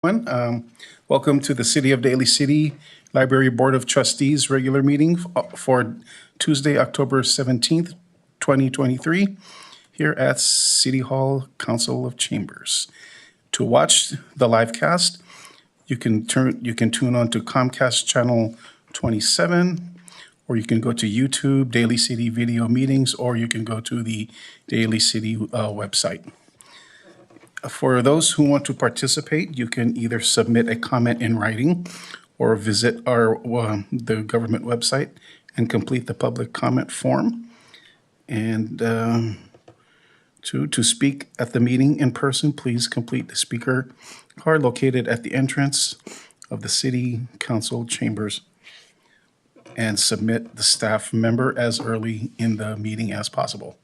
Welcome to the City of Daly City Library Board of Trustees regular meeting for Tuesday, October 17th, 2023, here at City Hall Council of Chambers. To watch the live cast, you can tune on to Comcast Channel 27, or you can go to YouTube, Daly City Video Meetings, or you can go to the Daly City website. For those who want to participate, you can either submit a comment in writing or visit the government website and complete the public comment form. And to speak at the meeting in person, please complete the speaker card located at the entrance of the City Council chambers and submit the staff member as early in the meeting as possible.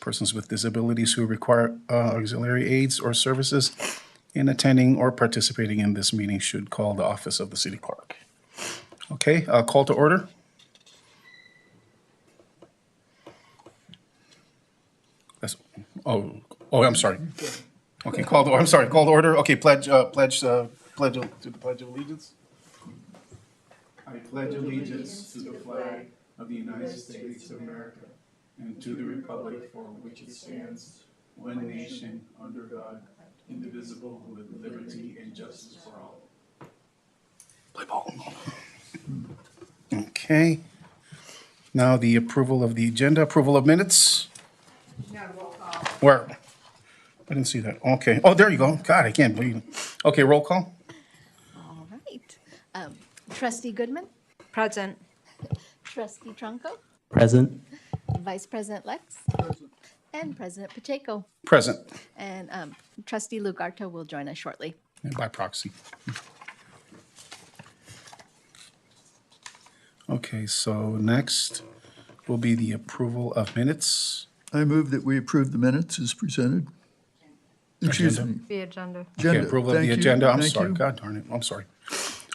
Persons with disabilities who require auxiliary aids or services in attending or participating in this meeting should call the office of the city clerk. Okay, call to order. I'm sorry. Okay, call to order. Okay, pledge to the Pledge of Allegiance. I pledge allegiance to the flag of the United States of America and to the republic for which it stands, one nation, under God, indivisible, with liberty and justice for all. Play ball. Okay. Now the approval of the agenda, approval of minutes. Where? I didn't see that. Okay. Oh, there you go. God, I can't believe it. Okay, roll call. All right. Trustee Goodman? Present. Trustee Trunco? Present. Vice President Lex? And President Pacheco. Present. And Trustee Lugarto will join us shortly. And by proxy. Okay, so next will be the approval of minutes. I move that we approve the minutes as presented. Excuse Agenda. me. The agenda. Okay, Agenda. approval of Thank the you. agenda. I'm Thank sorry. you. God darn it. I'm sorry.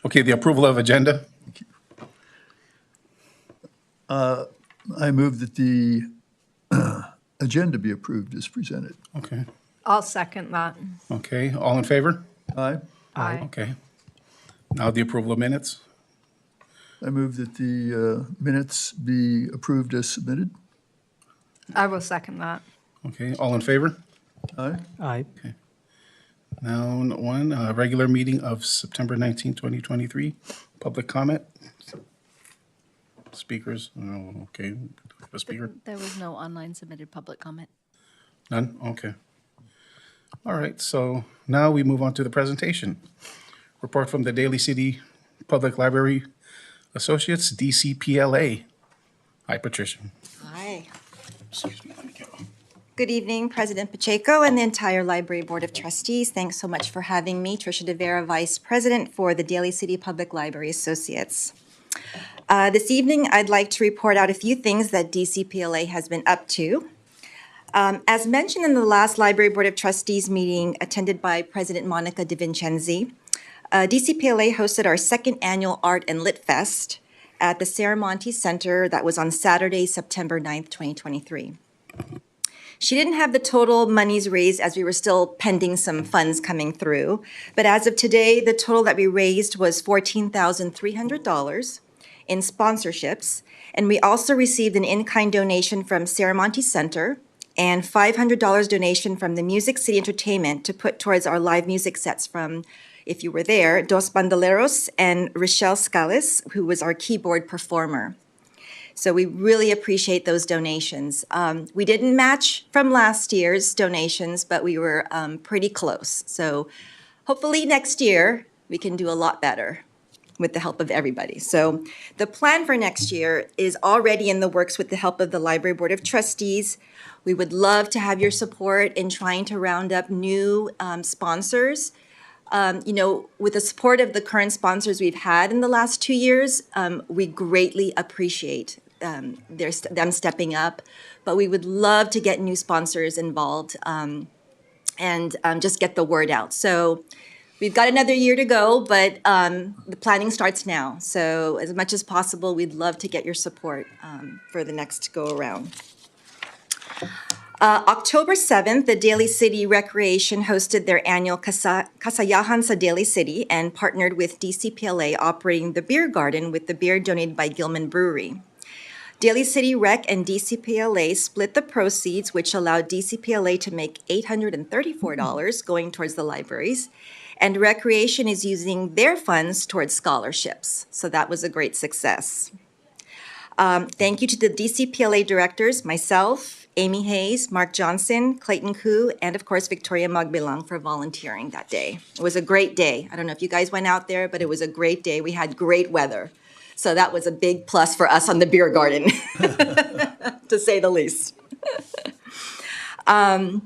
Okay, the approval of agenda. I move that the agenda be approved as presented. Okay. I'll second that. Okay, all in favor? Aye. Aye. Okay. Now the approval of minutes. I move that the minutes be approved as submitted. I will second that. Okay, all in favor? Aye. Aye. Now, regular meeting of September 19, 2023. Public comment. Speakers, okay, a speaker, There was no online submitted public comment. none? Okay. All right, so now we move on to the presentation. Report from the Daly City Public Library Associates, DCPLA. Hi, Patricia. Hi. Excuse me, let me get one. Good evening, President Pacheco and the entire Library Board of Trustees. Thanks so much for having me, Tricia De Vera, Vice President for the Daly City Public Library Associates. This evening, I'd like to report out a few things that DCPLA has been up to. As mentioned in the last Library Board of Trustees meeting attended by President Monica DeVincenzi, DCPLA hosted our second annual Art and Lit Fest at the Saramonte Center that was on Saturday, September 9th, 2023. She didn't have the total monies raised as we were still pending some funds coming through. But as of today, the total that we raised was $14,300 in sponsorships. And we also received an in-kind donation from Saramonte Center and $500 donation from the Music City Entertainment to put towards our live music sets from, if you were there, Dos Bandoleros and Rochelle Scales, who was our keyboard performer. So we really appreciate those donations. We didn't match from last year's donations, but we were pretty close. So hopefully next year we can do a lot better with the help of everybody. So the plan for next year is already in the works with the help of the Library Board of Trustees. We would love to have your support in trying to round up new sponsors. With the support of the current sponsors we've had in the last 2 years, we greatly appreciate them stepping up, but we would love to get new sponsors involved and just get the word out. So we've got another year to go, but the planning starts now. So as much as possible, we'd love to get your support for the next go around. October 7th, the Daly City Recreation hosted their annual Kasayahan sa Daly City and partnered with DCPLA operating the beer garden with the beer donated by Gilman Brewery. Daly City Rec and DCPLA split the proceeds, which allowed DCPLA to make $834 going towards the libraries, and Recreation is using their funds towards scholarships. So that was a great success. Thank you to the DCPLA directors, myself, Amy Hayes, Mark Johnson, Clayton Koo, and of course Victoria Magbilang for volunteering that day. It was a great day. I don't know if you guys went out there, but it was a great day. We had great weather. So that was a big plus for us on the beer garden, to say the least. Let's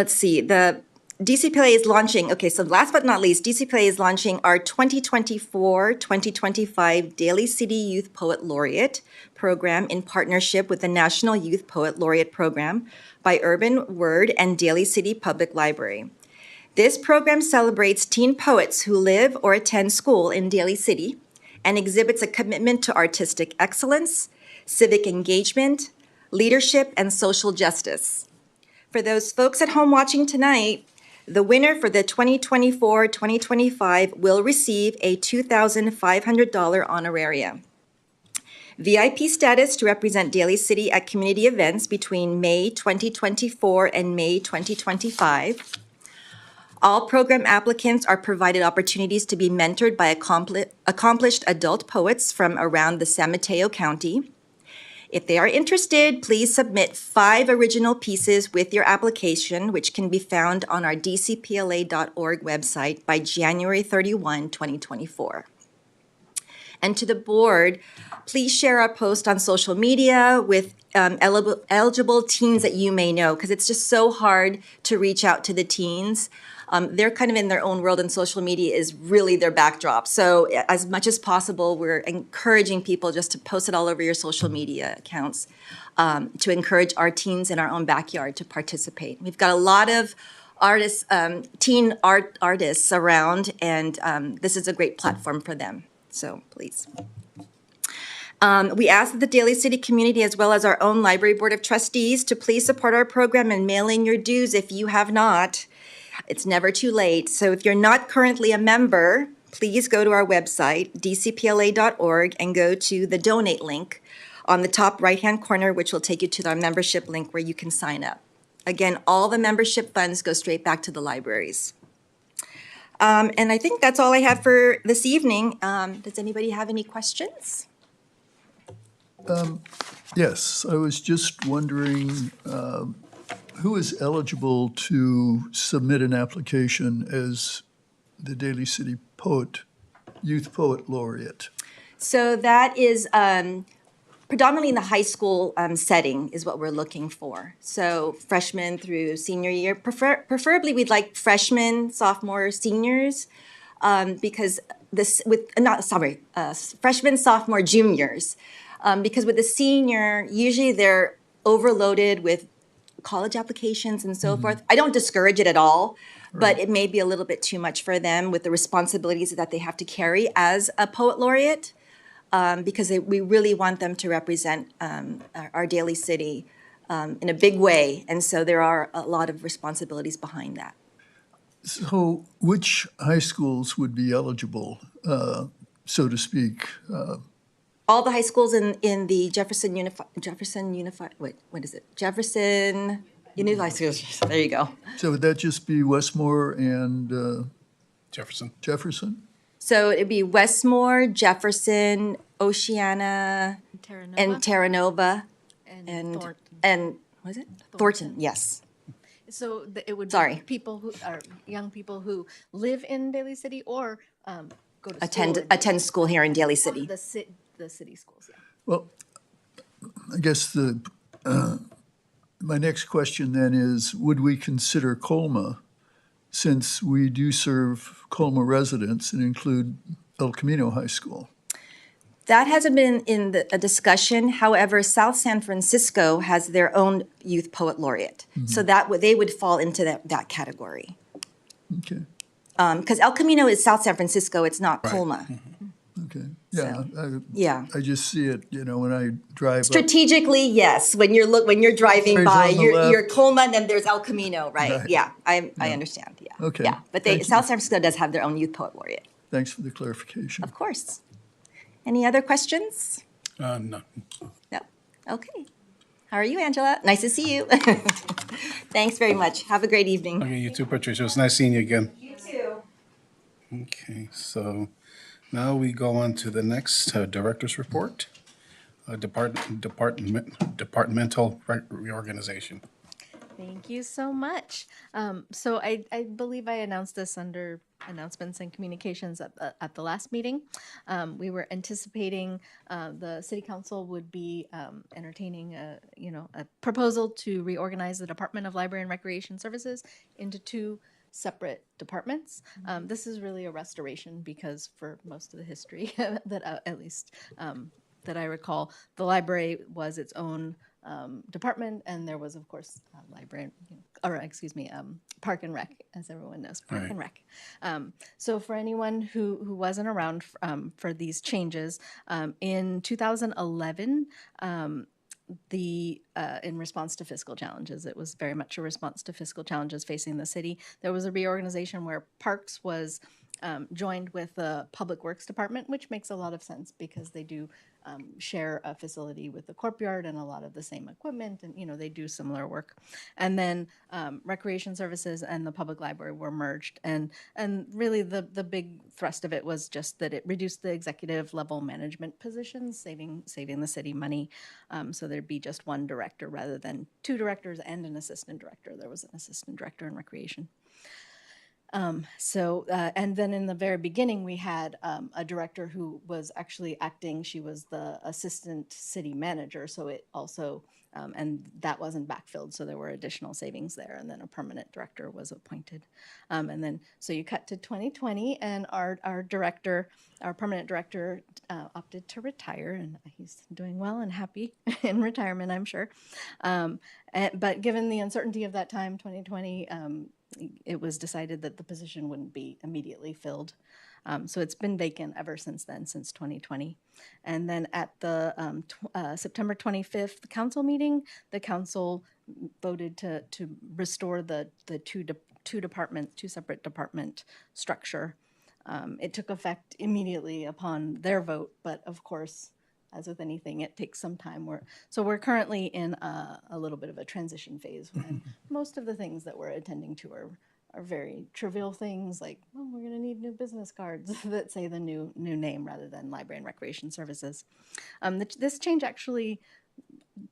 see, the DCPLA is launching, okay, so last but not least, DCPLA is launching our 2024-2025 Daly City Youth Poet Laureate program in partnership with the National Youth Poet Laureate Program by Urban Word and Daly City Public Library. This program celebrates teen poets who live or attend school in Daly City and exhibits a commitment to artistic excellence, civic engagement, leadership, and social justice. For those folks at home watching tonight, the winner for the 2024-2025 will receive a $2,500 honorarium. VIP status to represent Daly City at community events between May 2024 and May 2025. All program applicants are provided opportunities to be mentored by accomplished adult poets from around the San Mateo County. If they are interested, please submit 5 original pieces with your application, which can be found on our dcpla.org website by January 31, 2024. And to the board, please share our post on social media with eligible teens that you may know, because it's just so hard to reach out to the teens. They're kind of in their own world, and social media is really their backdrop. So as much as possible, we're encouraging people just to post it all over your social media accounts to encourage our teens in our own backyard to participate. We've got a lot of artists, teen artists around, and this is a great platform for them. So please. We ask that the Daly City community, as well as our own Library Board of Trustees, to please support our program and mail in your dues if you have not. It's never too late. So if you're not currently a member, please go to our website, dcpla.org, and go to the donate link on the top right-hand corner, which will take you to our membership link where you can sign up. Again, all the membership funds go straight back to the libraries. And I think that's all I have for this evening. Does anybody have any questions? Yes, I was just wondering, who is eligible to submit an application as the Daly City Youth Poet Laureate? So that is predominantly in the high school setting is what we're looking for. So freshmen through senior year, preferably we'd like freshmen, sophomore, seniors, because freshmen, sophomore, juniors, because with the senior, usually they're overloaded with college applications and so forth. I don't discourage it at all, but it may be a little bit too much for them with the responsibilities that they have to carry as a poet laureate, because we really want them to represent our Daly City in a big way. And so there are a lot of responsibilities behind that. So which high schools would be eligible, so to speak? All the high schools in the Jefferson Unified, there you go. So would that just be Westmore and Jefferson. Jefferson? So it'd be Westmore, Jefferson, Oceana, and Terranova, And Thornton. and was it Thornton? Yes. So it would Sorry. be people who are young people who live in Daly City or go to school Attend school here in Daly City. the city schools. Yeah. Well, I guess my next question then is, would we consider Colma, since we do serve Colma residents and include El Camino High School? That hasn't been in a discussion. However, South San Francisco has their own youth poet laureate, so they would fall into that category. Okay, Because El Camino is South San Francisco; it's not Colma. okay. Yeah, Yeah. I just see it, when I drive up. Strategically, yes. When you're driving Always by, on the you're left. Colma, and then there's El Camino, right? Right. Yeah, I understand. Yeah. Okay. Yeah, but Thank you. South San Francisco does have their own youth poet laureate, Thanks for the clarification. of course. Any other questions? No. No. Okay. How are you, Angela? Nice to see you. Thanks very much. Have a great evening. Okay, you too, Patricia. It was nice seeing you again. You too. Okay, so now we go on to the next director's report, departmental reorganization. Thank you so much. So I believe I announced this under announcements and communications at the last meeting. We were anticipating the city council would be entertaining a proposal to reorganize the Department of Library and Recreation Services into two separate departments. This is really a restoration because for most of the history that at least that I recall, the library was its own department, and there was, of course, library, Park and Rec, as everyone knows, Park and Rec. So for anyone who wasn't around for these changes, in 2011, in response to fiscal challenges, it was very much a response to fiscal challenges facing the city. There was a reorganization where Parks was joined with the Public Works Department, which makes a lot of sense because they do share a facility with the Courtyard and a lot of the same equipment, and they do similar work. And then Recreation Services and the Public Library were merged, and really the big thrust of it was just that it reduced the executive level management positions, saving the city money. So there'd be just one director rather than two directors and an assistant director. There was an assistant director in Recreation. And then in the very beginning, we had a director who was actually acting. She was the assistant city manager, so it also, and that wasn't backfilled, so there were additional savings there. And then a permanent director was appointed. And then, so you cut to 2020, and our permanent director opted to retire, and he's doing well and happy in retirement, I'm sure. But given the uncertainty of that time, 2020, it was decided that the position wouldn't be immediately filled. So it's been vacant ever since then, since 2020. And then at the September 25th council meeting, the council voted to restore the two separate department structure. It took effect immediately upon their vote, but of course, as with anything, it takes some time. We're currently in a little bit of a transition phase, and most of the things that we're attending to are very trivial things, like, oh, we're going to need new business cards that say the new name rather than Library and Recreation Services. This change actually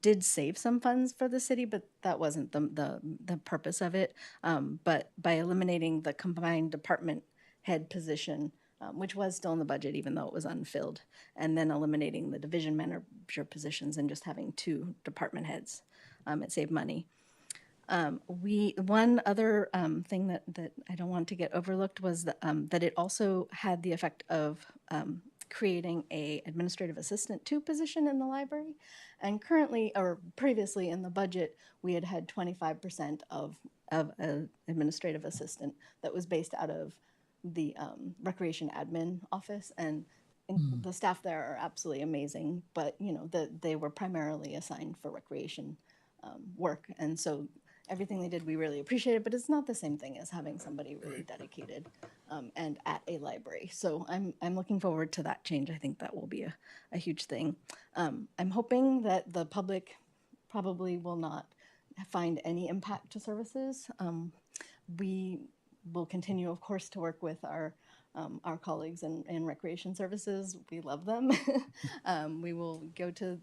did save some funds for the city, but that wasn't the purpose of it. But by eliminating the combined department head position, which was still in the budget even though it was unfilled, and then eliminating the division manager positions and just having two department heads, it saved money. One other thing that I don't want to get overlooked was that it also had the effect of creating a administrative assistant 2 position in the library. And currently, or previously in the budget, we had 25% of an administrative assistant that was based out of the recreation admin office, and the staff there are absolutely amazing, but they were primarily assigned for recreation work, and so everything they did we really appreciated, but it's not the same thing as having somebody really dedicated and at a library. So I'm looking forward to that change. I think that will be a huge thing. I'm hoping that the public probably will not find any impact to services. We will continue, of course, to work with our colleagues in recreation services. We love them. We will go to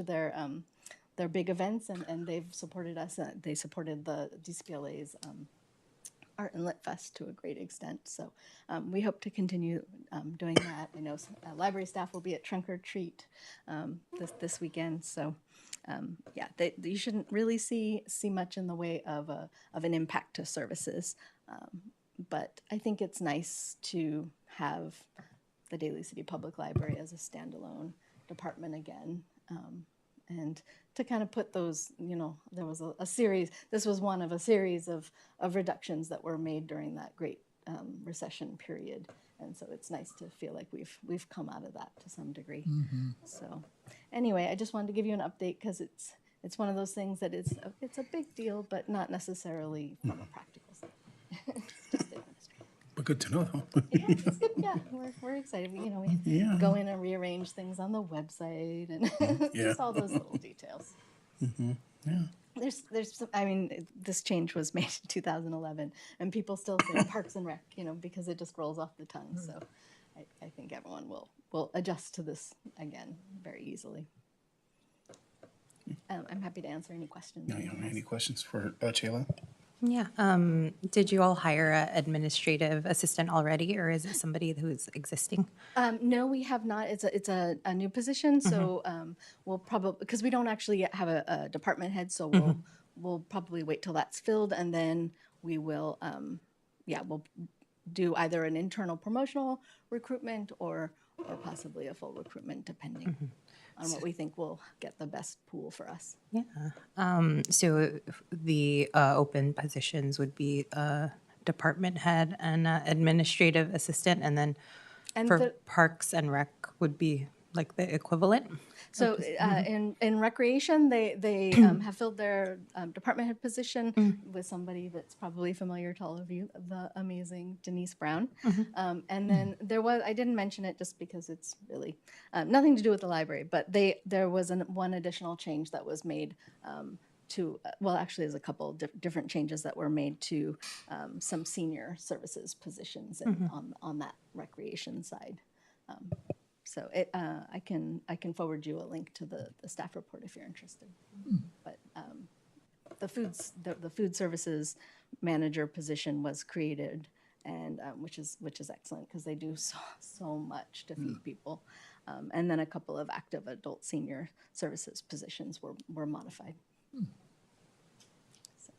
their big events, and they've supported us. They supported the DCPLA's Art and Lit Fest to a great extent. So we hope to continue doing that. I know library staff will be at Trunk or Treat this weekend. So you shouldn't really see much in the way of an impact to services. But I think it's nice to have the Daly City Public Library as a standalone department again. And to kind of put those, there was a series, this was one of a series of reductions that were made during that great recession period. And so it's nice to feel like we've come out of that to some degree. So anyway, I just wanted to give you an update because it's one of those things that it's a big deal, but not necessarily from a practical standpoint. Just administrative. But good to know, though. Yeah, it's good. Yeah, we're excited. We Yeah. go in and rearrange things on the website and Yeah. just all those little details. Yeah. I mean, this change was made in 2011, and people still say Parks and Rec, because it just rolls off the tongue. So I think everyone will adjust to this again very easily. I'm happy to answer any questions. Now, any questions for Chayla? Yeah. Did you all hire an administrative assistant already, or is it somebody who's existing? No, we have not. It's a new position, so we'll probably, because we don't actually yet have a department head, so we'll probably wait till that's filled, and then we will, we'll do either an internal promotional recruitment or possibly a full recruitment, depending on what we think will get the best pool for us. Yeah. So the open positions would be department head and administrative assistant, and then And for the- Parks and Rec would be like the equivalent? So in recreation, they have filled their department head position with somebody that's probably familiar to all of you, the amazing Denise Brown. And then I didn't mention it just because it's really nothing to do with the library, but there was one additional change that was made actually there's a couple different changes that were made to some senior services positions on that recreation side. So I can forward you a link to the staff report if you're interested. But the food services manager position was created, and which is excellent because they do so much to feed people. And then a couple of active adult senior services positions were modified. So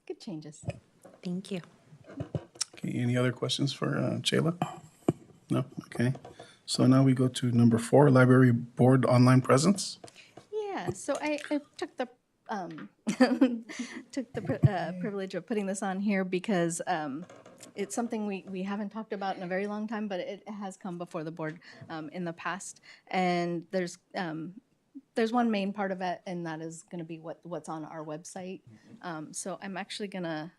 good changes. Thank you. Okay, any other questions for Chayla? No? Okay. So now we go to number 4, library board online presence. Yeah, so I took the privilege of putting this on here because it's something we haven't talked about in a very long time, but it has come before the board in the past. And there's one main part of it, and that is going to be what's on our website. So I'm actually going to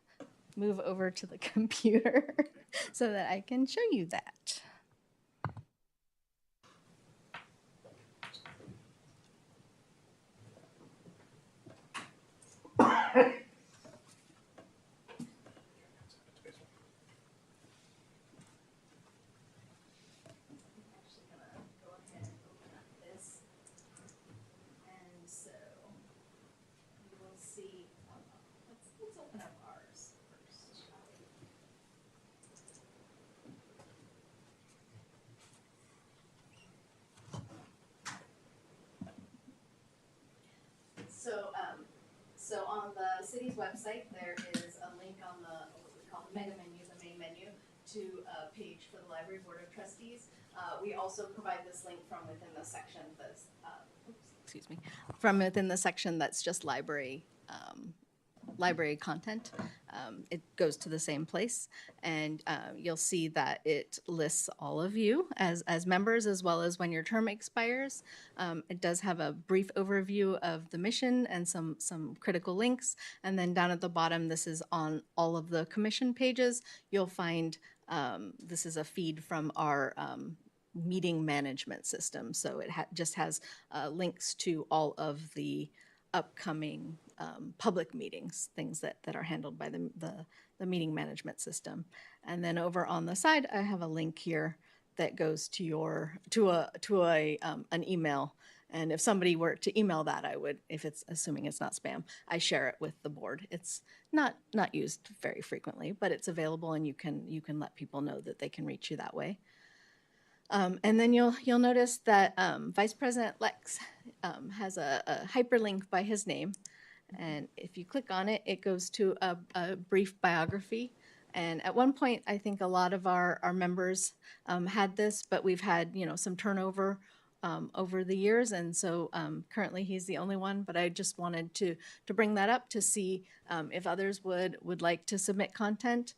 move over to the computer so that I can show you that. Let's open up ours first. So on the city's website, there is a link on what we call the mega menu, the main menu, to a page for the Library Board of Trustees. We also provide this link from within the section that's, from within the section that's just library content. It goes to the same place, and you'll see that it lists all of you as members, as well as when your term expires. It does have a brief overview of the mission and some critical links, and then down at the bottom, this is on all of the commission pages. You'll find this is a feed from our meeting management system, so it just has links to all of the upcoming public meetings, things that are handled by the meeting management system. And then over on the side, I have a link here that goes to an email. And if somebody were to email that, I would, if it's assuming it's not spam, I share it with the board. It's not used very frequently, but it's available, and you can let people know that they can reach you that way. And then you'll notice that Vice President Lex has a hyperlink by his name, and if you click on it, it goes to a brief biography. And at one point, I think a lot of our members had this, but we've had some turnover over the years, and so currently he's the only one. But I just wanted to bring that up to see if others would like to submit content.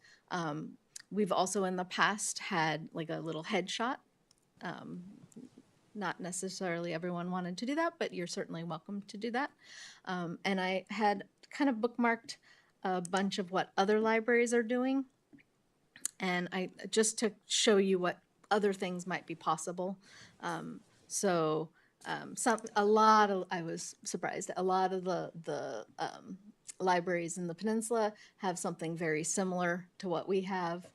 We've also in the past had like a little headshot. Not necessarily everyone wanted to do that, but you're certainly welcome to do that. And I had kind of bookmarked a bunch of what other libraries are doing. And I just to show you what other things might be possible. I was surprised. A lot of the libraries in the peninsula have something very similar to what we have.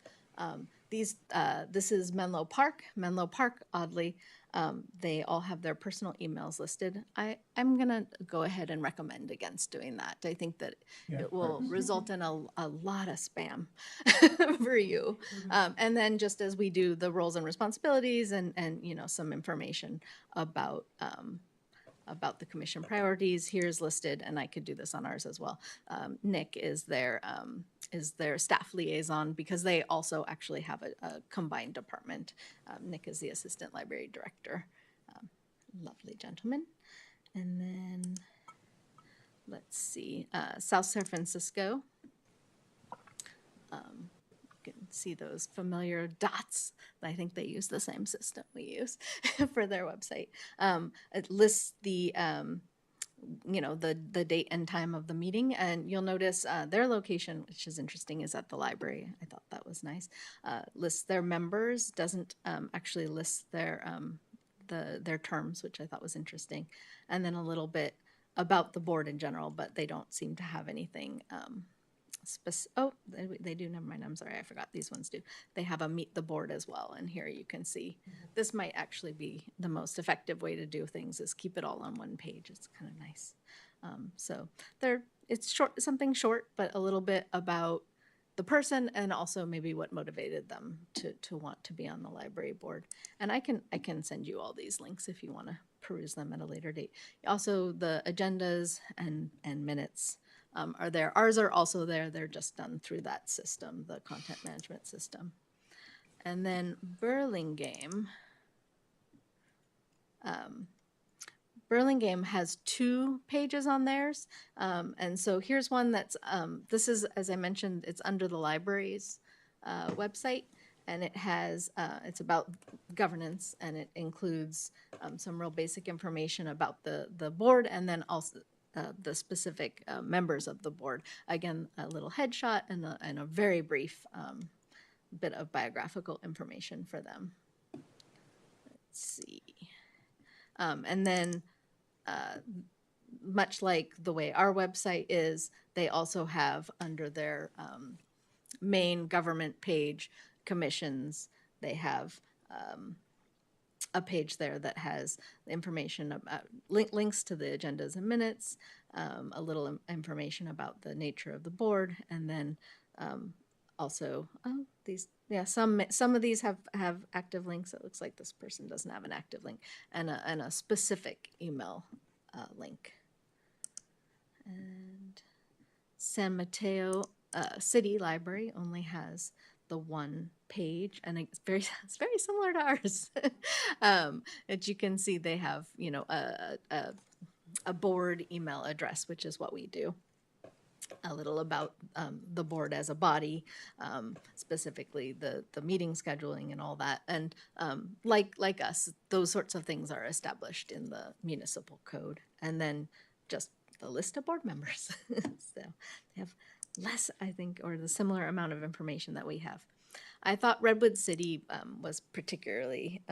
This is Menlo Park. Menlo Park, oddly, they all have their personal emails listed. I'm gonna go ahead and recommend against doing that. I think that it will result in a lot of spam for you. And then just as we do the roles and responsibilities and some information about the commission priorities, here's listed, and I could do this on ours as well. Nick is their staff liaison because they also actually have a combined department. Nick is the assistant library director. Lovely gentleman. And then let's see, South San Francisco. You can see those familiar dots. I think they use the same system we use for their website. It lists the the date and time of the meeting, and you'll notice their location, which is interesting, is at the library. I thought that was nice. Lists their members, doesn't actually list their terms, which I thought was interesting, and then a little bit about the board in general, but they don't seem to have anything they do. Never mind. I'm sorry. I forgot these ones do. They have a meet the board as well. And here you can see this might actually be the most effective way to do things is keep it all on one page. It's kind of nice. It's short, something short, but a little bit about the person and also maybe what motivated them to want to be on the library board. And I can send you all these links if you want to peruse them at a later date. Also the agendas and minutes are there. Ours are also there. They're just done through that system, the content management system. And then Burlingame. Burlingame has 2 pages on theirs. And so here's one that's, this is, as I mentioned, it's under the library's website. And it has, it's about governance, and it includes some real basic information about the board, and then also the specific members of the board. Again, a little headshot and a very brief bit of biographical information for them. Let's see. And then, much like the way our website is, they also have under their main government page, commissions, they have a page there that has information about links to the agendas and minutes, a little information about the nature of the board, and then also some of these have active links. It looks like this person doesn't have an active link, and a specific email link. And San Mateo City Library only has the 1 page, and it's very similar to ours. As you can see, they have a board email address, which is what we do. A little about the board as a body, specifically the meeting scheduling and all that. And like us, those sorts of things are established in the municipal code. And then just the list of board members. So they have less, I think, or the similar amount of information that we have. I thought Redwood City was particularly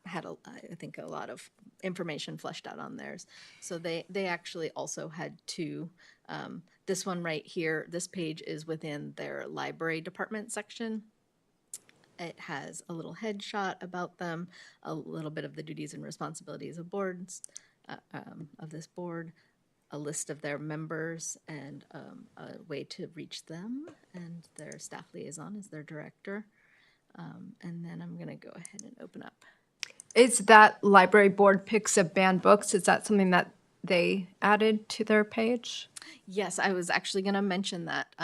had I think a lot of information fleshed out on theirs. So they actually also had 2. This one right here, this page is within their library department section. It has a little headshot about them, a little bit of the duties and responsibilities of boards, of this board, a list of their members, and a way to reach them, and their staff liaison is their director. And then I'm going to go ahead and open up. Is that library board picks of banned books? Is that something that they added to their page? Yes, I was actually going to mention that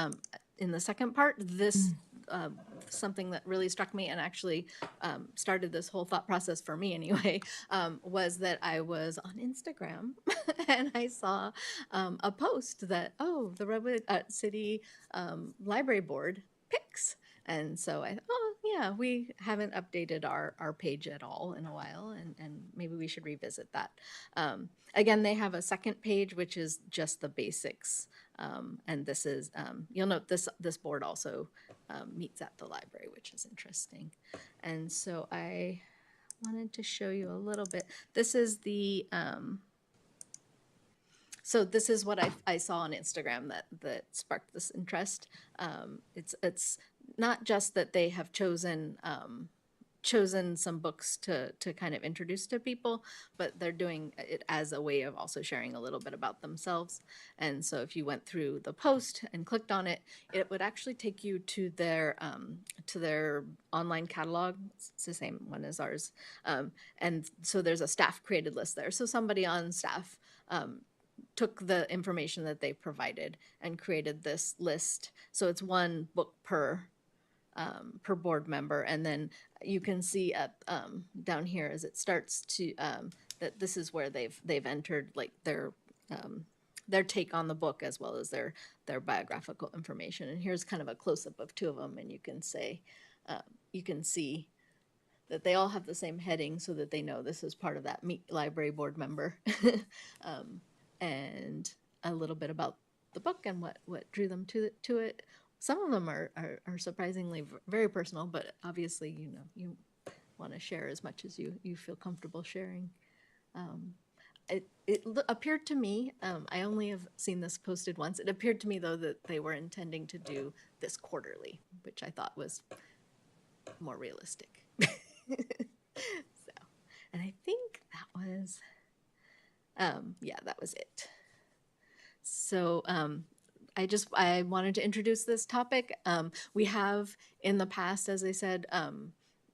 in the second part. This something that really struck me and actually started this whole thought process for me anyway, was that I was on Instagram and I saw a post that, the Redwood City Library Board picks. And so I thought, oh, yeah, we haven't updated our page at all in a while, and maybe we should revisit that. Again, they have a second page, which is just the basics. And this is, you'll note this board also meets at the library, which is interesting. And so I wanted to show you a little bit. This is the, so this is what I saw on Instagram that sparked this interest. It's not just that they have chosen some books to kind of introduce to people, but they're doing it as a way of also sharing a little bit about themselves. And so if you went through the post and clicked on it, it would actually take you to their online catalog. It's the same one as ours. And so there's a staff created list there. So somebody on staff took the information that they provided and created this list. So it's one book per board member, and then you can see up down here as it starts to that this is where they've entered like their take on the book as well as their biographical information. And here's kind of a close up of two of them, and you can see that they all have the same heading so that they know this is part of that library board member. And a little bit about the book and what drew them to it. Some of them are surprisingly very personal, but obviously, you want to share as much as you feel comfortable sharing. It appeared to me, I only have seen this posted once, it appeared to me, though, that they were intending to do this quarterly, which I thought was more realistic. So, and I think that was, that was it. So I wanted to introduce this topic. We have in the past, as I said,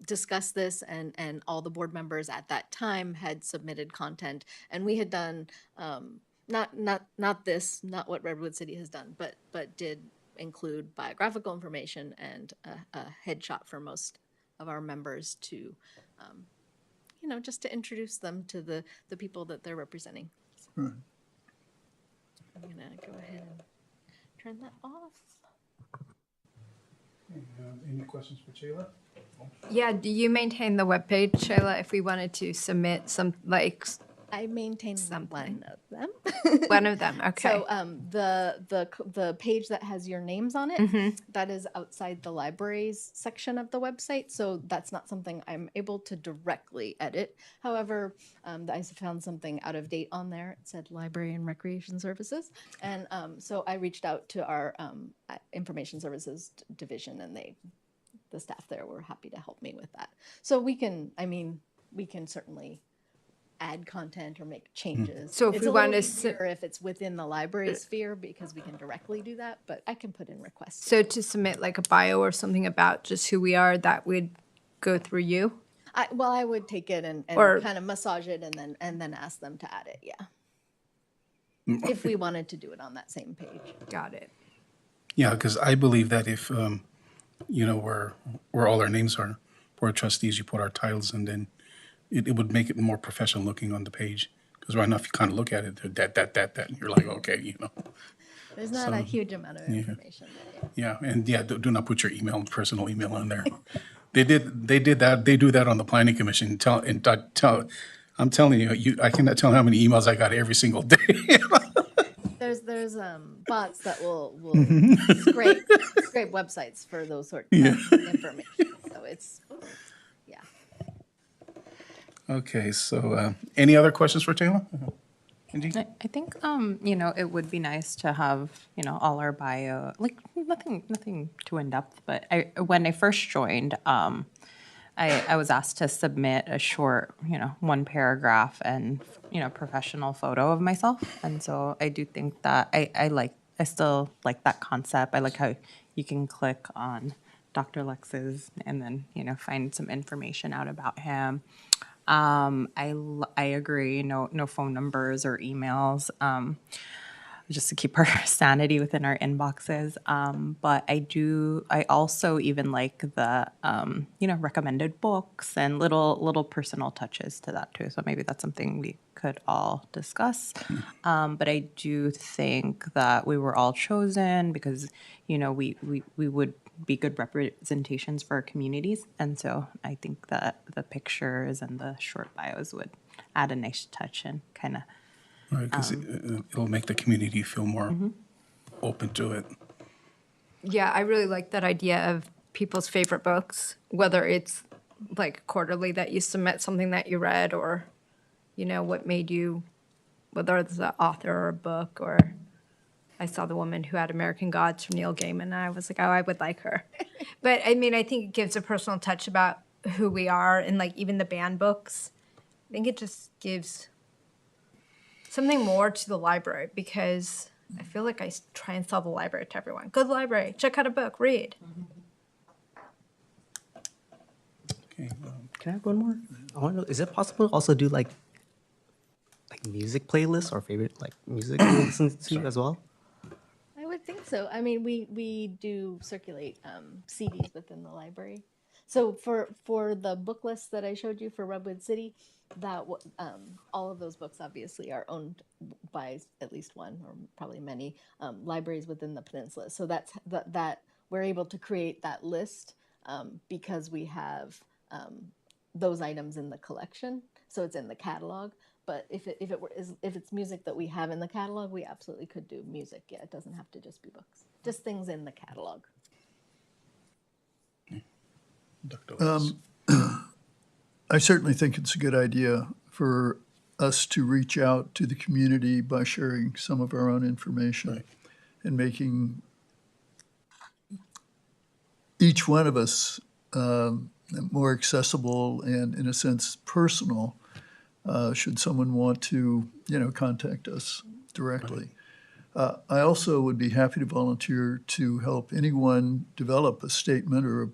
discussed this, and all the board members at that time had submitted content, and we had done not what Redwood City has done, but did include biographical information and a headshot for most of our members to just to introduce them to the people that they're representing. So I'm gonna go ahead and turn that off. Any questions for Shayla? Yeah, do you maintain the webpage, Shayla, if we wanted to submit some, like, I maintain Something. one of them. one of them? Okay. So the page that has your names on it, that is outside the libraries section of the website. So that's not something I'm able to directly edit. However, I found something out of date on there. It said Library and Recreation Services. And so I reached out to our Information Services division, and the staff there were happy to help me with that. So we can certainly add content or make changes. So if it's we a little wanna easier if it's within the library sphere, because we can directly do that, but I can put in requests. So to submit like a bio or something about just who we are, that would go through you? I would take it and Or- kind of massage it and then ask them to add it, yeah. If we wanted to do it on that same page. Got it. Yeah, because I believe that if, where all our names are, board of trustees, you put our titles, and then it would make it more professional looking on the page. Because right now, if you kind of look at it, that, and you're like, okay, There's not a huge amount of information there. Yeah, and yeah, do not put your personal email on there. They did that, they do that on the planning commission. I'm telling you, I cannot tell how many emails I got every single day. There's bots that will scrape websites for those sorts of information. So it's yeah. Okay, so, any other questions for Taylor? Angie? I think, it would be nice to have, all our bio, like, nothing too in-depth, but when I first joined, I was asked to submit a short, one paragraph and, professional photo of myself. And so I do think that I still like that concept. I like how you can click on Dr. Lex's and then, find some information out about him. I agree, no phone numbers or emails. just to keep our sanity within our inboxes. But I also even like the, recommended books and little personal touches to that too. So maybe that's something we could all discuss. But I do think that we were all chosen because, we would be good representations for our communities. And so I think that the pictures and the short bios would add a nice touch and kind of. Right, because it'll make the community feel more open to it. Yeah, I really like that idea of people's favorite books, whether it's like quarterly that you submit something that you read or, what made you, whether it's an author or a book, or I saw the woman who had American Gods from Neil Gaiman, and I was like, oh, I would like her. But I mean, I think it gives a personal touch about who we are, and like even the banned books. I think it just gives something more to the library, because I feel like I try and sell the library to everyone. Go to the library, check out a book, read. Okay, Can I have one more? I want to know, is it possible to also do like music playlists or favorite like music you listen to as well? I would think so. I mean, we do circulate CDs within the library. So for the book list that I showed you for Redwood City, all of those books obviously are owned by at least one, or probably many, libraries within the peninsula. So that we're able to create that list because we have those items in the collection, so it's in the catalog. But if it's music that we have in the catalog, we absolutely could do music. Yeah, it doesn't have to just be books, just things in the catalog. Dr. Lewis. I certainly think it's a good idea for us to reach out to the community by sharing some of our own information Right. and making each one of us more accessible and, in a sense, personal, should someone want to, contact us directly. I also would be happy to volunteer to help anyone develop a statement or,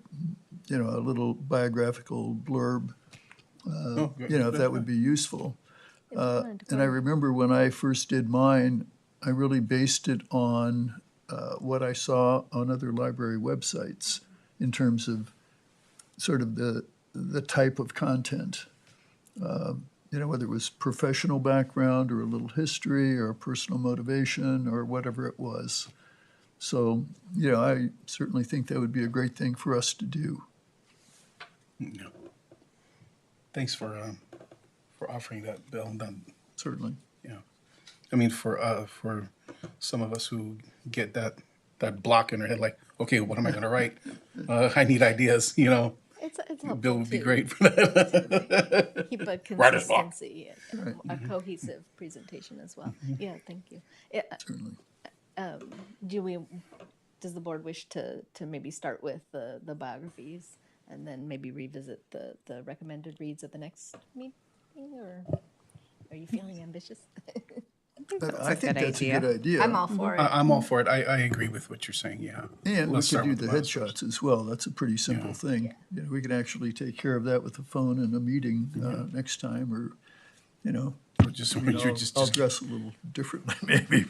a little biographical blurb, if that would be useful. And I remember when I first did mine, I really based it on what I saw on other library websites in terms of sort of the type of content. Whether it was professional background or a little history or personal motivation or whatever it was. So, I certainly think that would be a great thing for us to do. Yeah. Thanks for offering that, Bill. Certainly. Yeah, I mean, for some of us who get that block in our head, like, okay, what am I going to write? I need ideas. It's helpful Bill would be too. great for that. Keep a Writer's block. consistency, a cohesive presentation as well. Yeah, thank you. Certainly. Does the board wish to maybe start with the biographies and then maybe revisit the recommended reads at the next meeting, or are you feeling ambitious? I think good that's a idea. good idea. I'm all for it. I'm all for it. I agree with what you're saying. Yeah, And we Let's could start do with the bios first. headshots as well. That's a pretty simple thing. We can actually take care of that with the phone in a meeting next time, or, Or just, I'll dress a little differently maybe.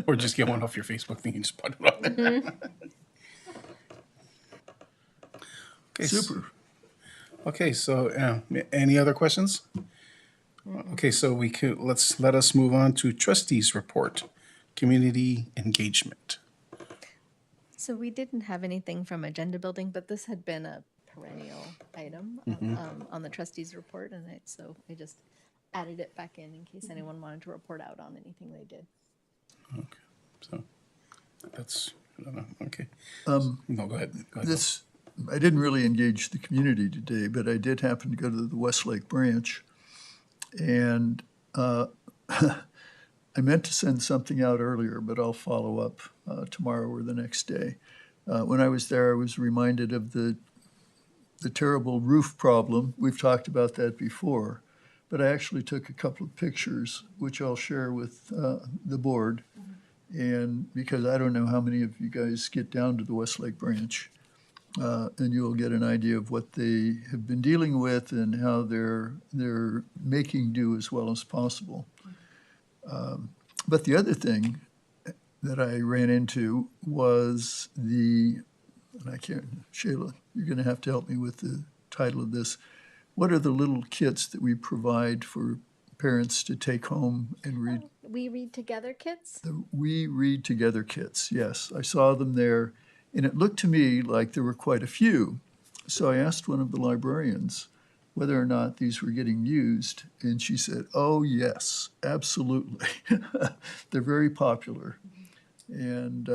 or just get one off your Facebook thing and just put it on there. Okay, Super. Okay, so any other questions? Okay, so let us move on to trustees report, community engagement. So we didn't have anything from agenda building, but this had been a perennial item on the trustees report, and so I just added it back in case anyone wanted to report out on anything they did. Okay, so that's okay. No, go ahead. I didn't really engage the community today, but I did happen to go to the Westlake branch, and I meant to send something out earlier, but I'll follow up tomorrow or the next day. When I was there, I was reminded of the terrible roof problem. We've talked about that before, but I actually took a couple of pictures, which I'll share with the board. And because I don't know how many of you guys get down to the Westlake branch, and you'll get an idea of what they have been dealing with and how they're making do as well as possible. But the other thing that I ran into was and I can't, Shayla, you're going to have to help me with the title of this. What are the little kits that we provide for parents to take home and read? We read together kits. The We Read Together kits, yes. I saw them there, and it looked to me like there were quite a few. So I asked one of the librarians whether or not these were getting used, and she said, oh, yes, absolutely. They're very popular. And,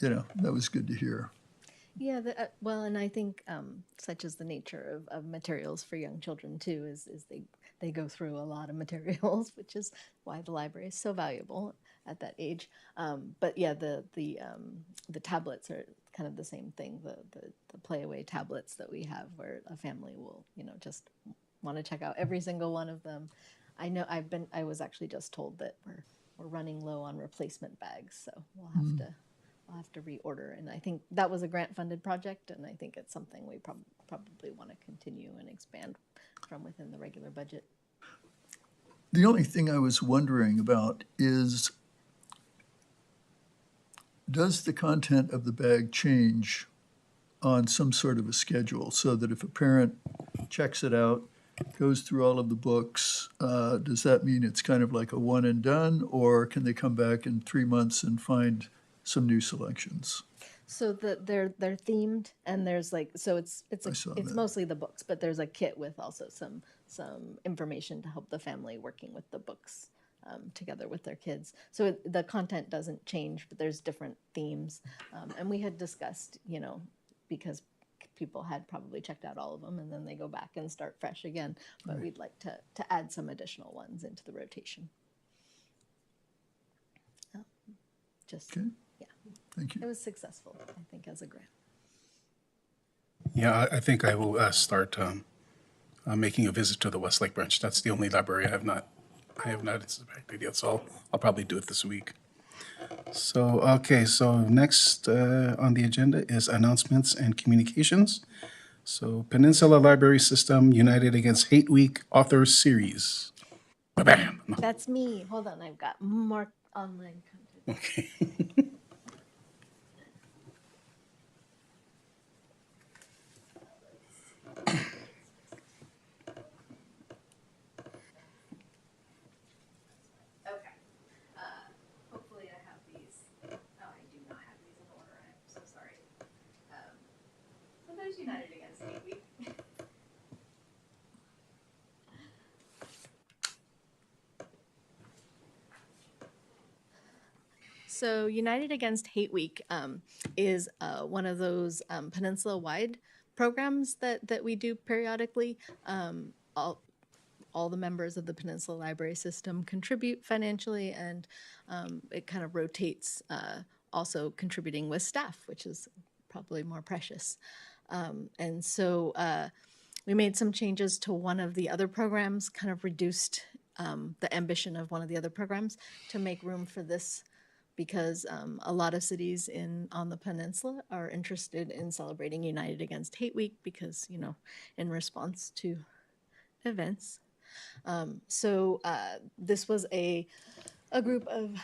that was good to hear. Yeah, well, and I think such is the nature of materials for young children too, is they go through a lot of materials, which is why the library is so valuable at that age. But yeah, the tablets are kind of the same thing. The playaway tablets that we have, where a family will just want to check out every single one of them. I know I was actually just told that we're running low on replacement bags, so we'll have to reorder. And I think that was a grant-funded project, and I think it's something we probably want to continue and expand from within the regular budget. The only thing I was wondering about is, does the content of the bag change on some sort of a schedule, so that if a parent checks it out, goes through all of the books, does that mean it's kind of like a one and done, or can they come back in 3 months and find some new selections? So they're themed, and there's it's saw it's that. mostly the books, but there's a kit with also some information to help the family working with the books together with their kids. So the content doesn't change, but there's different themes, and we had discussed, because people had probably checked out all of them, and then they go back and start fresh again. But we'd like to add some additional ones into the rotation. Just Okay. yeah, Thank it you. was successful, I think, as a grant. Yeah, I think I will start making a visit to the Westlake branch. That's the only library I have not inspected yet, so I'll probably do it this week. So, okay, so next on the agenda is announcements and communications. So Peninsula Library System United Against Hate Week Author Series. Bam! That's me. Hold on, I've got more online content. Okay. Okay. Hopefully I have these. Oh, I do not have these in order. I'm so sorry. So there's United Against Hate Week. So United Against Hate Week is one of those peninsula-wide programs that we do periodically. All the members of the Peninsula Library System contribute financially, and it kind of rotates also contributing with staff, which is probably more precious. And so we made some changes to one of the other programs, kind of reduced the ambition of one of the other programs to make room for this, because a lot of cities on the peninsula are interested in celebrating United Against Hate Week because, in response to events. So this was a group of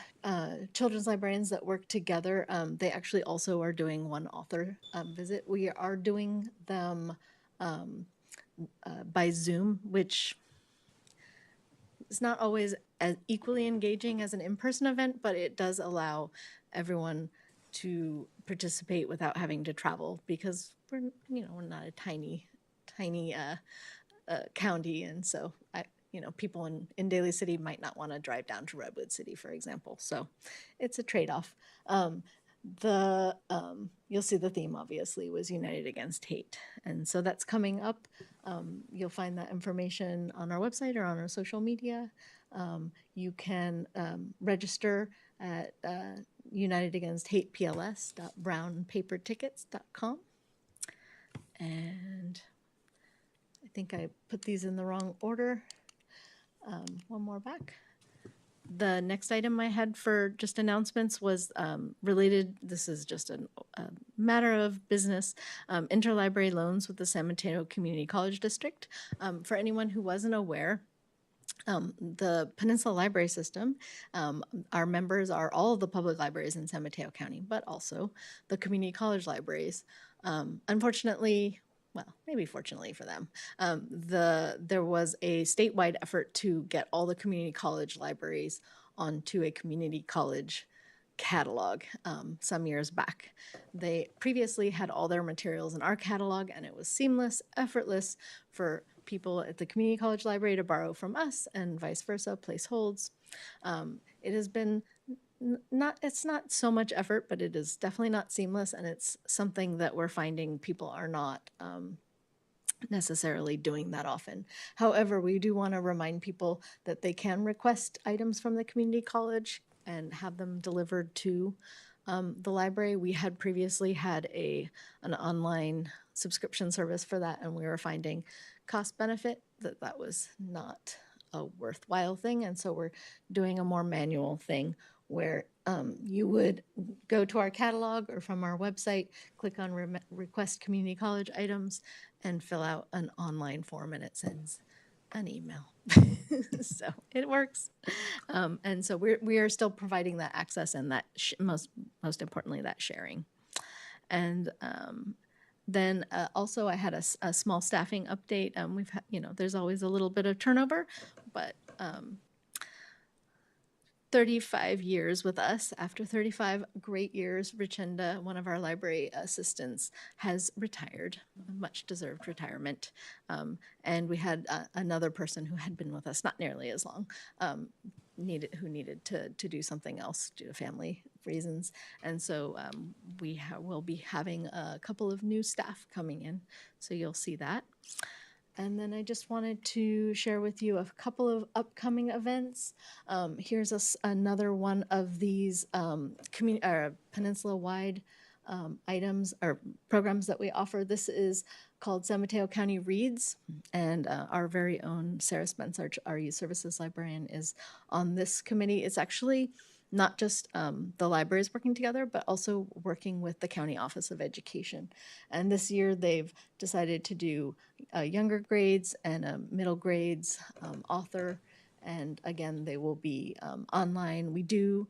children's librarians that work together. They actually also are doing one author visit. We are doing them by Zoom, which is not always as equally engaging as an in-person event, but it does allow everyone to participate without having to travel, because we're not a tiny county, and so people in Daly City might not want to drive down to Redwood City, for example. So it's a trade-off. You'll see the theme obviously was United Against Hate, and so that's coming up. You'll find that information on our website or on our social media. You can register at unitedagainsthatepls.brownpapertickets.com. And I think I put these in the wrong order. One more back. The next item I had for just announcements was related. This is just a matter of business. Interlibrary loans with the San Mateo Community College District. For anyone who wasn't aware, The Peninsula Library System, our members are all of the public libraries in San Mateo County, but also the community college libraries. Unfortunately, well, maybe fortunately for them, there was a statewide effort to get all the community college libraries onto a community college catalog some years back. They previously had all their materials in our catalog, and it was seamless, effortless for people at the community college library to borrow from us and vice versa, place holds. It has been it's not so much effort, but it is definitely not seamless, and it's something that we're finding people are not necessarily doing that often. However, we do want to remind people that they can request items from the community college and have them delivered to the library. We had previously had an online subscription service for that, and we were finding cost benefit that was not a worthwhile thing, and so we're doing a more manual thing where you would go to our catalog or from our website, click on request community college items, and fill out an online form, and it sends an email. So it works. And so we are still providing that access and that most importantly, that sharing. And then also I had a small staffing update. We've had, there's always a little bit of turnover, but 35 years with us. After 35 great years, Richenda, one of our library assistants, has retired, a much-deserved retirement. And we had another person who had been with us not nearly as long, who needed to do something else due to family reasons. And so we will be having a couple of new staff coming in, so you'll see that. And then I just wanted to share with you a couple of upcoming events. Here's another one of these peninsula-wide items or programs that we offer. This is called San Mateo County Reads, and our very own Sarah Spence, our youth services librarian, is on this committee. It's actually not just the libraries working together, but also working with the County Office of Education. And this year they've decided to do younger grades and middle grades author. And again, they will be online. We do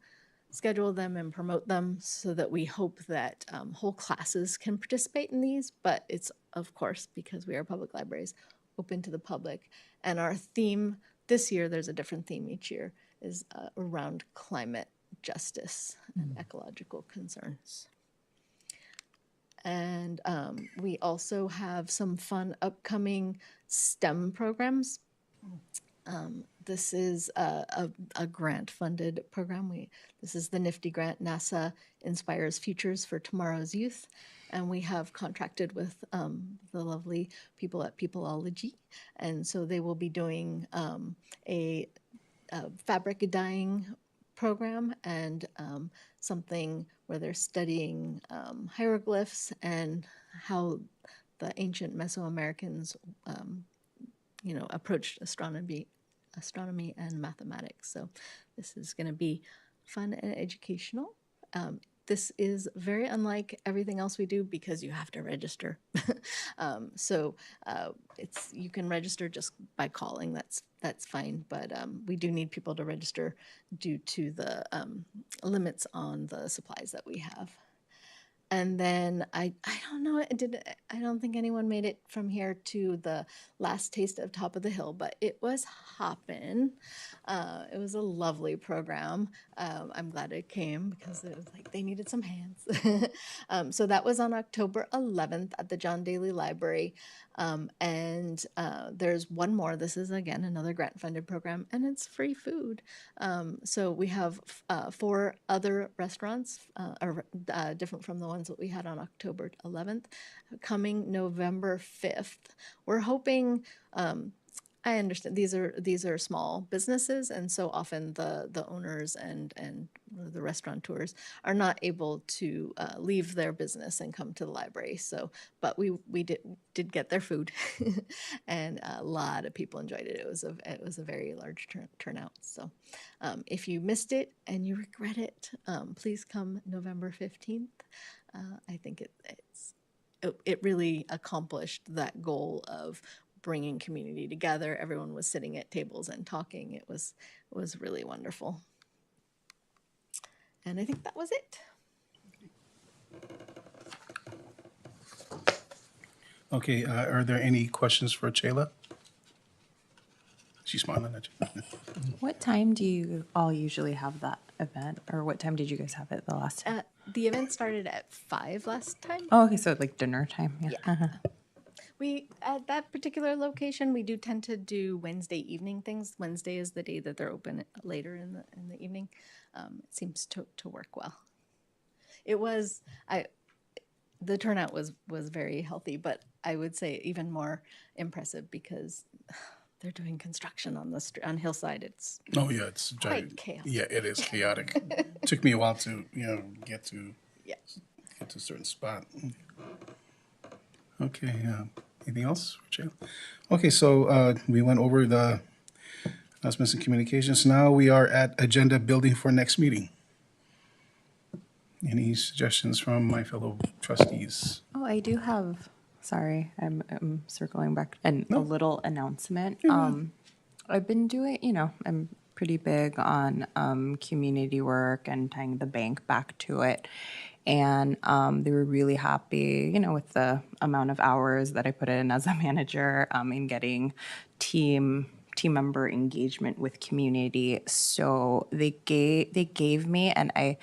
schedule them and promote them so that we hope that whole classes can participate in these, but it's, of course, because we are public libraries, open to the public. And our theme this year, there's a different theme each year, is around climate justice and ecological concerns. And we also have some fun upcoming STEM programs. This is a grant-funded program. This is the NIFTY grant, NASA Inspires Futures for Tomorrow's Youth. And we have contracted with the lovely people at Peopleology. And so they will be doing a fabric dyeing program and something where they're studying hieroglyphs and how the ancient Mesoamericans approached astronomy and mathematics. So this is going to be fun and educational. This is very unlike everything else we do because you have to register. You can register just by calling. That's fine, but we do need people to register due to the limits on the supplies that we have. And then I don't know, I don't think anyone made it from here to the last taste of Top of the Hill, but it was hoppin'. It was a lovely program. I'm glad it came because it was like they needed some hands. So that was on October 11th at the John Daly Library. And there's one more. This is, again, another grant-funded program, and it's free food. So we have 4 other restaurants, different from the ones that we had on October 11th, coming November 5th. We're hoping, I understand these are small businesses, and so often the owners and the restaurateurs are not able to leave their business and come to the library. So, but we did get their food, and a lot of people enjoyed it. It was a very large turnout. So, if you missed it and you regret it, please come November 15th. I think it really accomplished that goal of bringing community together. Everyone was sitting at tables and talking. It was really wonderful. And I think that was it. Okay, are there any questions for Chayla? She's smiling at you. What time do you all usually have that event, or what time did you guys have it the last time? The event started at 5 last time. Oh, okay, so like dinner time. Yeah. Yeah. We, at that particular location, we do tend to do Wednesday evening things. Wednesday is the day that they're open later in the evening. It seems to work well. It was, the turnout was very healthy, but I would say even more impressive because they're doing construction on on Hillside. It's Oh, yeah, it's quite chaotic. Yeah, it is chaotic. Took me a while to, get to Yeah. a certain spot. Okay, anything else, Jay? Okay, so we went over the announcements and communications. Now we are at agenda building for next meeting. Any suggestions from my fellow trustees? Oh, I do have, sorry, I'm circling back, and a No. little announcement. Yeah, go ahead. I've been doing, I'm pretty big on community work and tying the bank back to it. And they were really happy, with the amount of hours that I put in as a manager in getting team member engagement with community. So they gave me, and I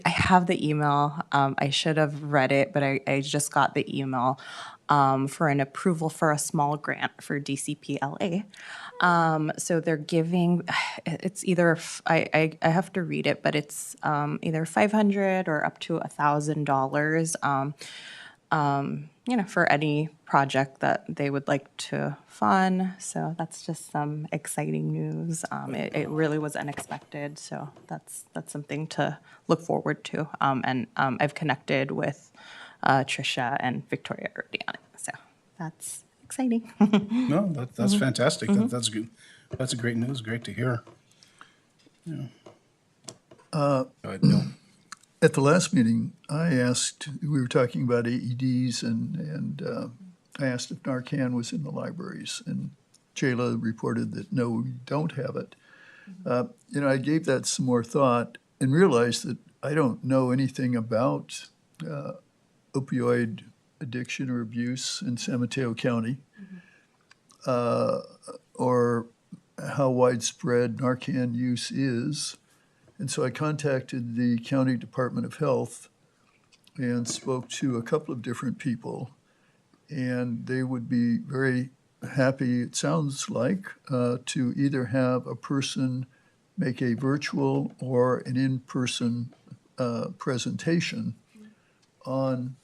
have the email. I should have read it, but I just got the email for an approval for a small grant for DCPLA. So they're giving, it's either, I have to read it, but it's either $500 or up to $1,000, for any project that they would like to fund. So that's just some exciting news. It really was unexpected, so that's something to look forward to. And I've connected with Trisha and Victoria already on it, so that's exciting. No, that's fantastic. That's good. That's great news. Great to hear. Yeah. Go ahead, Bill. At the last meeting, I asked, we were talking about AEDs, and I asked if Narcan was in the libraries, and Jayla reported that no, we don't have it. I gave that some more thought and realized that I don't know anything about opioid addiction or abuse in San Mateo County, or how widespread Narcan use is. And so I contacted the County Department of Health and spoke to a couple of different people. And they would be very happy, it sounds like, to either have a person make a virtual or an in-person presentation on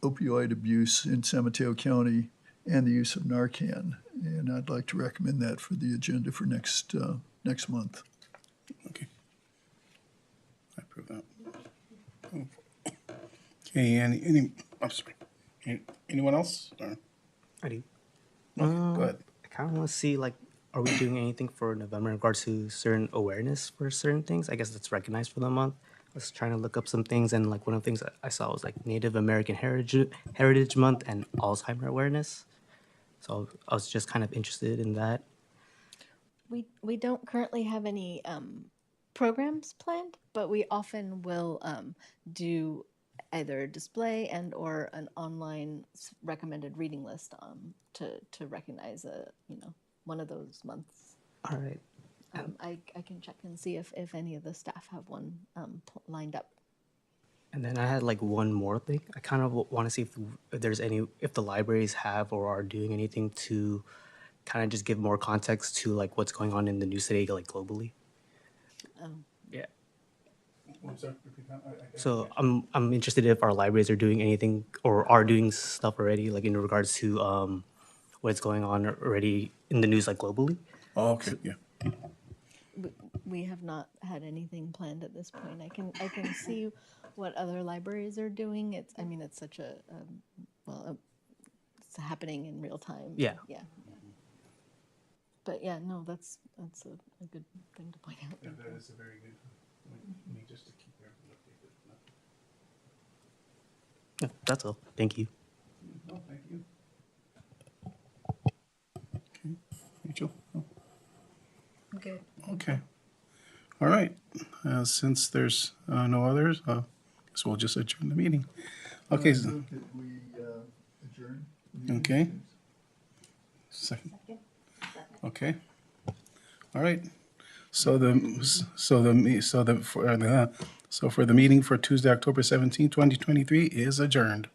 opioid abuse in San Mateo County and the use of Narcan. And I'd like to recommend that for the agenda for next month. Okay. I approve that. Okay, I'm sorry. Anyone else? Or, I do. okay, go ahead. I kind of want to see, like, are we doing anything for November in regards to certain awareness for certain things? I guess that's recognized for the month. I was trying to look up some things, and like one of the things I saw was like Native American Heritage Month and Alzheimer awareness. So I was just kind of interested in that. We don't currently have any programs planned, but we often will do either a display and or an online recommended reading list to recognize one of those months. All right. I can check and see if any of the staff have one lined up. And then I had like one more thing. I kind of want to see if the libraries have or are doing anything to kind of just give more context to like what's going on in the news today, like globally. Yeah. So I'm interested if our libraries are doing anything or are doing stuff already, like in regards to what's going on already in the news, like globally. Oh, okay, yeah. We have not had anything planned at this point. I can see what other libraries are doing. It's such a it's happening in real time. Yeah. Yeah. But yeah, no, that's a good thing to point out. Yeah, that is a very good thing just to keep everyone updated. Yeah, that's all. Thank you. No, thank you. good. Okay. All right. Since there's no others, guess we'll just adjourn the meeting. Okay. I move that we adjourn. the meeting. Okay. Second. Okay. All right. So for the meeting for Tuesday, October 17th, 2023 is adjourned.